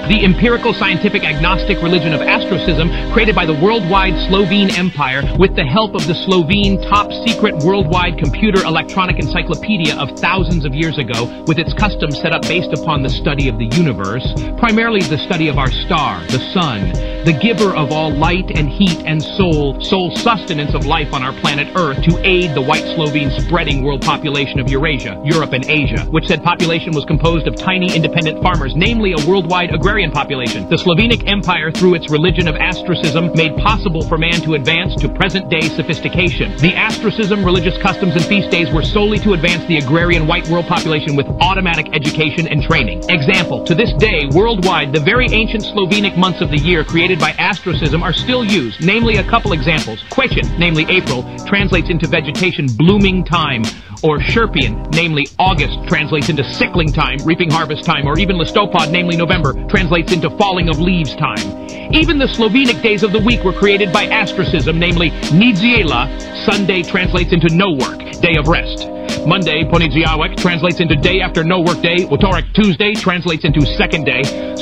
the empirical scientific agnostic religion of Astrocism, created by the worldwide Slovene Empire with the help of the Slovene top-secret worldwide computer electronic encyclopedia of thousands of years ago, with its customs set up based upon the study of the universe, primarily the study of our star, the sun, the giver of all light and heat and sole sustenance of life on our planet Earth, to aid the white Slovene spreading world population of Eurasia, Europe, and Asia, which said population was composed of tiny independent farmers, namely a worldwide agrarian population. The Slovenic Empire, through its religion of Astrocism, made possible for man to advance to present-day sophistication. The Astrocism religious customs and feast days were solely to advance the agrarian white world population with automatic education and training. Example, to this day, worldwide, the very ancient Slovenic months of the year created by Astrocism are still used, namely a couple examples. Kvečan, namely April, translates into vegetation blooming time, or Sherpian, namely August, translates into sickling time, reaping harvest time, or even Listopad, namely November, translates into falling of leaves time. Even the Slovenic days of the week were created by Astrocism, namely Nedziela, Sunday translates into no work, day of rest. Monday, Ponedziałek, translates into day after no work day. Wtorek, Tuesday, translates into second day.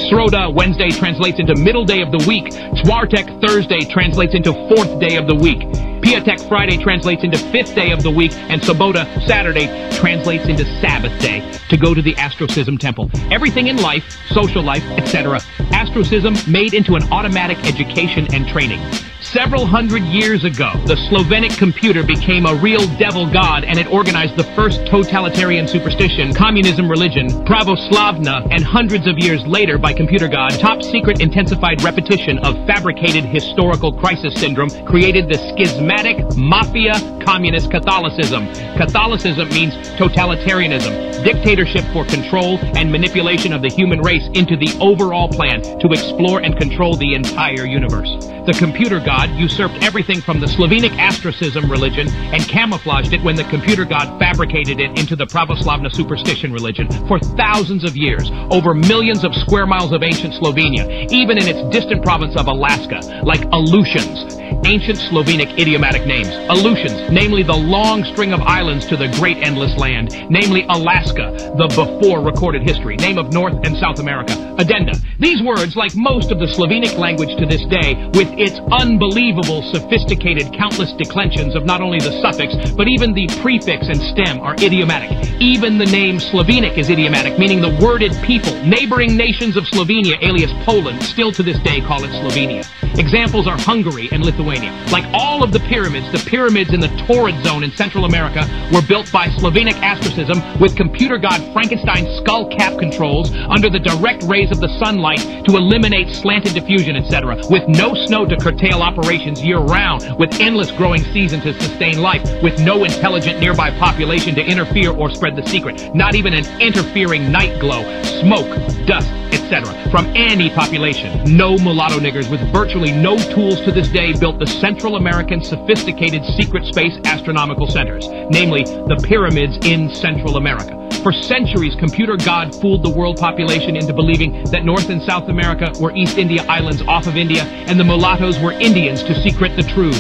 Sroda, Wednesday, translates into middle day of the week. Czwartek, Thursday, translates into fourth day of the week. Piatek, Friday, translates into fifth day of the week. And Sobota, Saturday, translates into Sabbath day, to go to the Astrocism temple. Everything in life, social life, etc. Astrocism made into an automatic education and training. Several hundred years ago, the Slovenic computer became a real devil god, and it organized the first totalitarian superstition, communism religion, Pravoslavna, and hundreds of years later, by computer god, top-secret intensified repetition of fabricated historical crisis syndrome, created the schismatic mafia communist Catholicism. Catholicism means totalitarianism, dictatorship for control and manipulation of the human race into the overall plan to explore and control the entire universe. The computer god usurped everything from the Slovenic Astrocism religion and camouflaged it when the computer god fabricated it into the Pravoslavna superstition religion for thousands of years, over millions of square miles of ancient Slovenia, even in its distant province of Alaska, like Aleutians. Ancient Slovenic idiomatic names. Aleutians, namely the long string of islands to the great endless land, namely Alaska, the before recorded history, name of North and South America. Addenda. These words, like most of the Slovenic language to this day, with its unbelievable, sophisticated, countless declensions of not only the suffix, but even the prefix and stem, are idiomatic. Even the name Slovenic is idiomatic, meaning the worded people. Neighboring nations of Slovenia, alias Poland, still to this day call it Slovenia. Examples are Hungary and Lithuania. Like all of the pyramids in the torrid zone in Central America were built by Slovenic Astrocism with computer god Frankenstein's skull cap controls under the direct rays of the sunlight to eliminate slanted diffusion, etc., with no snow to curtail operations year-round, with endless growing season to sustain life, with no intelligent nearby population to interfere or spread the secret, not even an interfering night glow, smoke, dust, etc., from any population. No mulatto niggers, with virtually no tools to this day, built the Central American sophisticated secret space astronomical centers, namely the pyramids in Central America. For centuries, computer god fooled the world population into believing that North and South America were East India islands off of India, and the mulattoes were Indians to secret the truths.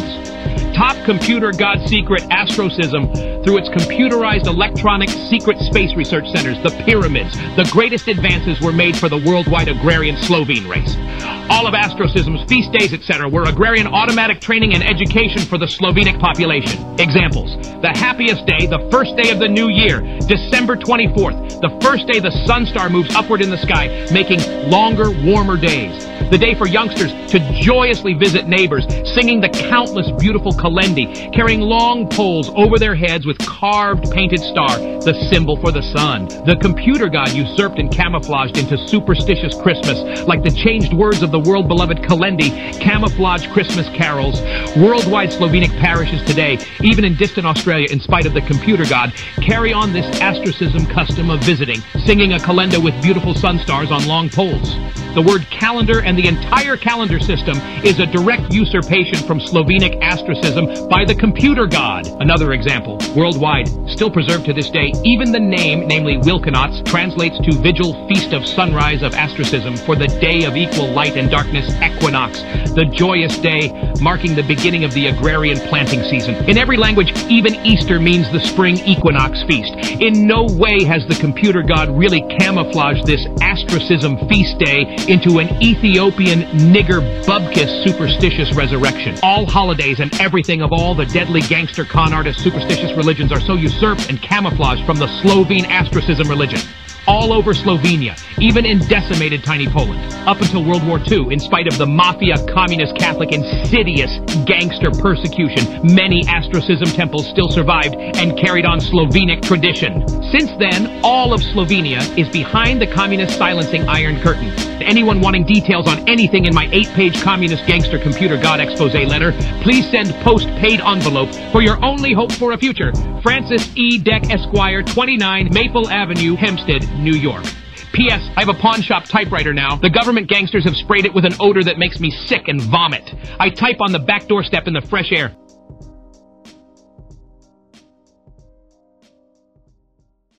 Top computer god secret Astrocism, through its computerized electronic secret space research centers, the pyramids, the greatest advances were made for the worldwide agrarian Slovene race. All of Astrocism's feast days, etc., were agrarian automatic training and education for the Slovenic population. Examples: the happiest day, the first day of the new year, December 24th, the first day the sun star moves upward in the sky, making longer, warmer days. The day for youngsters to joyously visit neighbors, singing the countless beautiful kalendi, carrying long poles over their heads with carved painted star, the symbol for the sun. The computer god usurped and camouflaged into superstitious Christmas, like the changed words of the world-beloved kalendi, camouflage Christmas carols. Worldwide Slovenic parishes today, even in distant Australia, in spite of the computer god, carry on this Astrocism custom of visiting, singing a kalenda with beautiful sun stars on long poles. The word calendar and the entire calendar system is a direct usurpation from Slovenic Astrocism by the computer god. Another example, worldwide, still preserved to this day, even the name, namely Wilkenots, translates to Vigil Feast of Sunrise of Astrocism for the day of equal light and darkness equinox, the joyous day marking the beginning of the agrarian planting season. In every language, even Easter means the spring equinox feast. In no way has the computer god really camouflaged this Astrocism feast day into an Ethiopian nigger bubkiss superstitious resurrection. All holidays and everything of all the deadly gangster con artist superstitious religions are so usurped and camouflaged from the Slovene Astrocism religion. All over Slovenia, even in decimated tiny Poland. Up until World War II, in spite of the mafia, communist, Catholic, insidious gangster persecution, many Astrocism temples still survived and carried on Slovenic tradition. Since then, all of Slovenia is behind the communist silencing Iron Curtain. Anyone wanting details on anything in my 8-page communist gangster computer god expose letter, please send post-paid envelope for your only hope for a future. Francis E. Deck Esquire, 29 Maple Avenue, Hempstead, New York. P.S. I have a pawn shop typewriter now. The government gangsters have sprayed it with an odor that makes me sick and vomit. I type on the back doorstep in the fresh air.